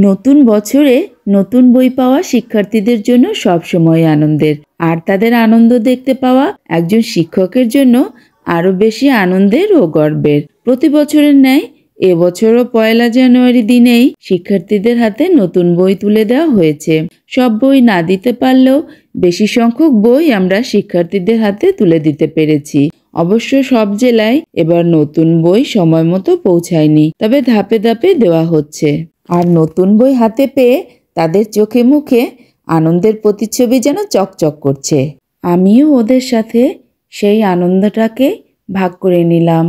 নতুন বছরে নতুন বই পাওয়া শিক্ষার্থীদের জন্য সবসময় আনন্দের, আর তাদের আনন্দ দেখতে পাওয়া একজন শিক্ষকের জন্য আরো বেশি আনন্দের ও গর্বের। প্রতি বছরের ন্যায় এবছরও ১লা জানুয়ারি দিনেই শিক্ষার্থীদের হাতে নতুন বই তুলে দেওয়া হয়েছে। সব বই না দিতে পারলেও বেশি সংখ্যক বই আমরা শিক্ষার্থীদের হাতে তুলে দিতে পেরেছি। অবশ্য সব জেলায় এবার নতুন বই সময় মতো পৌঁছায়নি, তবে ধাপে ধাপে দেওয়া হচ্ছে। আর নতুন বই হাতে পেয়ে তাদের চোখে মুখে আনন্দের প্রতিচ্ছবি যেন চকচক করছে। আমিও ওদের সাথে সেই আনন্দটাকে ভাগ করে নিলাম।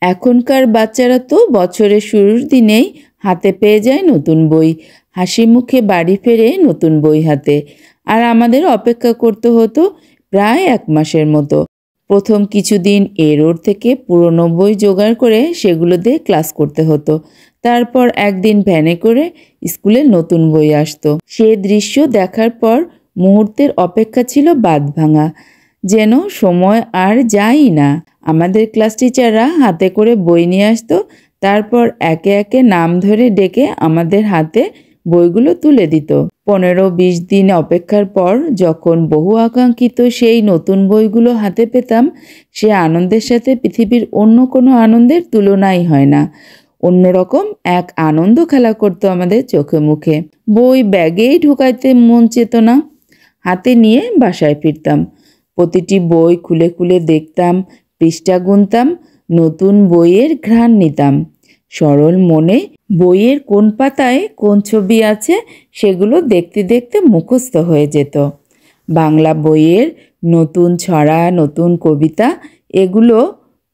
এখনকার বাচ্চারা তো বছরের শুরুর দিনেই হাতে পেয়ে যায় নতুন বই, হাসি মুখে বাড়ি ফেরে নতুন বই হাতে। আর আমাদের অপেক্ষা করতে হতো প্রায় ১ মাসের মতো। প্রথম কিছুদিন রোড থেকে পুরনো বই জোগাড় করে সেগুলো দিয়ে ক্লাস করতে হতো। তারপর একদিন ভ্যানে করে স্কুলে নতুন বই আসতো। সে দৃশ্য দেখার পর মুহূর্তের অপেক্ষা ছিল বাঁধভাঙা, যেন সময় আর যায়ই না। আমাদের ক্লাস টিচাররা হাতে করে বই নিয়ে আসতো, তারপর একে একে নাম ধরে ডেকে আমাদের হাতে বইগুলো তুলে দিত। ১৫-২০ দিন অপেক্ষার পর যখন বহু আকাঙ্ক্ষিত সেই নতুন বইগুলো হাতে পেতাম, সে আনন্দের সাথে পৃথিবীর অন্য কোনো আনন্দের তুলনাই হয় না। অন্যরকম এক আনন্দ খেলা করতো আমাদের চোখে মুখে। বই ব্যাগেই ঢুকাইতে মন চেত না। হাতে নিয়ে বাসায় ফিরতাম। প্রতিটি বই খুলে খুলে দেখতাম, পৃষ্ঠা গুনতাম, নতুন বইয়ের ঘ্রাণ নিতাম। সরল মনে বইয়ের কোন পাতায় কোন ছবি আছে সেগুলো দেখতে দেখতে মুখস্থ হয়ে যেত। বাংলা বইয়ের নতুন ছড়া, নতুন কবিতা, এগুলো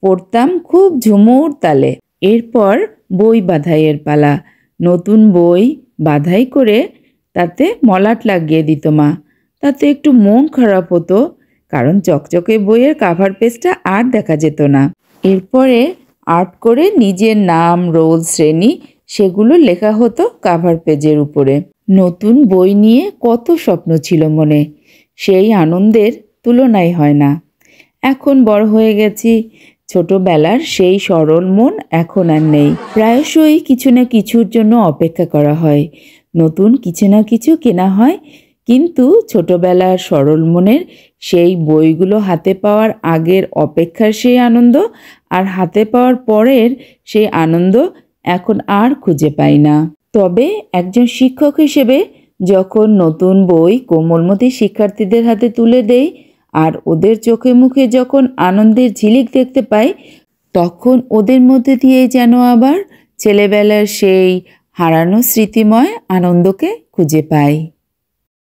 পড়তাম খুব ঝুমুর তালে। এরপর বই বাঁধাইয়ের পালা। নতুন বই বাঁধাই করে তাতে মলাট লাগিয়ে দিত মা। তাতে একটু মন খারাপ হতো, কারণ চকচকে বইয়ের কাভার পেজটা আর দেখা যেত না। এরপরে আর্ট করে নিজের নাম, রোল, শ্রেণী সেগুলো লেখা হতো কাভার পেজের উপরে। নতুন বই নিয়ে কত স্বপ্ন ছিল মনে, সেই আনন্দের তুলনাই হয় না। এখন বড় হয়ে গেছি, ছোটবেলার সেই সরল মন এখন আর নেই। প্রায়শই কিছু না কিছুর জন্য অপেক্ষা করা হয়, নতুন কিছু না কিছু কেনা হয়, কিন্তু ছোটবেলার সরল মনের সেই বইগুলো হাতে পাওয়ার আগের অপেক্ষার সেই আনন্দ আর হাতে পাওয়ার পরের সেই আনন্দ এখন আর খুঁজে পাই না। তবে একজন শিক্ষক হিসেবে যখন নতুন বই কোমলমতি শিক্ষার্থীদের হাতে তুলে দেই আর ওদের চোখে মুখে যখন আনন্দের ঝিলিক দেখতে পাই, তখন ওদের মধ্যে দিয়ে যেন আবার ছেলেবেলার সেই হারানো স্মৃতিময় আনন্দকে খুঁজে পাই।